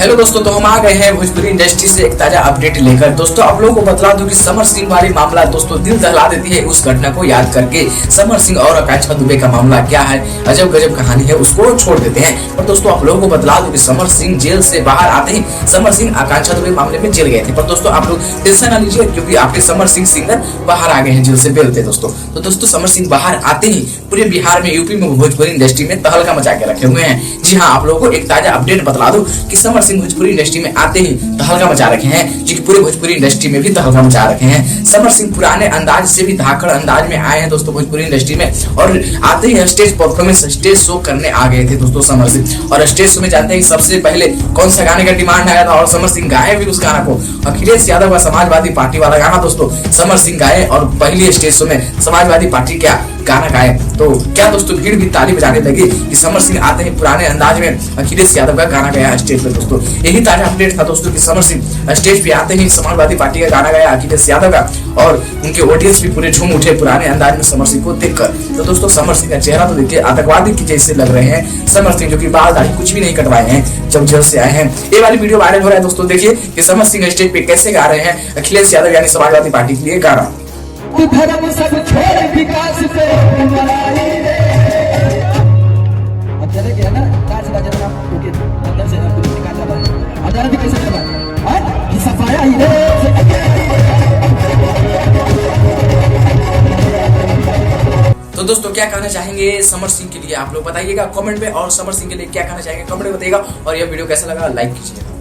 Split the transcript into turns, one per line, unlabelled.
Hello दोस्तों, तो हम आ गए हैं भोजपुरी इंडस्ट्री से एक ताजा अपडेट लेकर। दोस्तों आप लोगों को बता दूं कि समर सिंह वाली मामला दोस्तों दिल दहला देती है। उस घटना को याद करके समर सिंह और आकांक्षा दुबे का मामला क्या है, अजब गजब कहानी है, उसको छोड़ देते हैं। पर दोस्तों आप लोगों को बता दूं कि समर सिंह जेल से बाहर आते ही समर सिंह आकांक्षा दुबे मामले में जेल गए थे। पर दोस्तों आप लोग टेंशन ना लीजिए, क्योंकि आपके समर सिंह सिंगर बाहर आ गए हैं जेल से बेल थे दोस्तों। तो दोस्तों समर सिंह बाहर आते ही पूरे बिहार में, यूपी में, भोजपुरी इंडस्ट्री में तहलका मचा के रखे हुए हैं। जी हाँ, आप लोगों को एक ताजा अपडेट बता दूं कि समर सिंह भोजपुरी इंडस्ट्री में आते ही तहलका मचा रखे हैं, जी पूरे भोजपुरी इंडस्ट्री में भी तहलका मचा रखे हैं। समर सिंह पुराने अंदाज से भी धाकड़ अंदाज में आए हैं दोस्तों भोजपुरी इंडस्ट्री में, और आते ही स्टेज परफॉर्मेंस, स्टेज शो करने आ गए थे दोस्तों समर सिंह। और स्टेज शो में जानते हैं कि सबसे पहले कौन सा गाने का डिमांड आया था, और समर सिंह गाए भी उस गाना को। अखिलेश यादव का समाजवादी पार्टी वाला गाना दोस्तों समर सिंह गाए, और पहले स्टेज शो में समाजवादी पार्टी क्या गाना गाए। तो क्या दोस्तों भीड़ भी ताली बजाने लगी कि समर सिंह आते ही पुराने अंदाज में अखिलेश यादव का गाना गाया स्टेज पे दोस्तों। यही ताजा अपडेट था दोस्तों कि समर सिंह स्टेज पे आते ही समाजवादी पार्टी का गाना गाया अखिलेश यादव का, और उनके ऑडियंस भी पूरे झूम उठे पुराने अंदाज में समर सिंह को देखकर। तो दोस्तों समर सिंह का चेहरा तो देखिए आतंकवादी की जैसे लग रहे हैं समर सिंह, जो कि बाल दाढ़ी कुछ भी नहीं कटवाए हैं जब जेल से आए हैं। ये वाली वीडियो वायरल हो रहा है दोस्तों, देखिए कि समर सिंह स्टेज पे कैसे गा रहे हैं अखिलेश यादव यानी समाजवादी पार्टी के लिए गाना।
धर्म सब छोड़ विकास पे बनाई रे। अब चले गया ना काज का जरा ओके अंदर से ना पूरी निकाल रहा है। भी कैसे चला हां कि सफाया ही रे।
तो दोस्तों क्या कहना चाहेंगे समर सिंह के लिए आप लोग बताइएगा कमेंट में, और समर सिंह के लिए क्या कहना चाहेंगे कमेंट में बताइएगा। और यह वीडियो कैसा लगा लाइक कीजिएगा।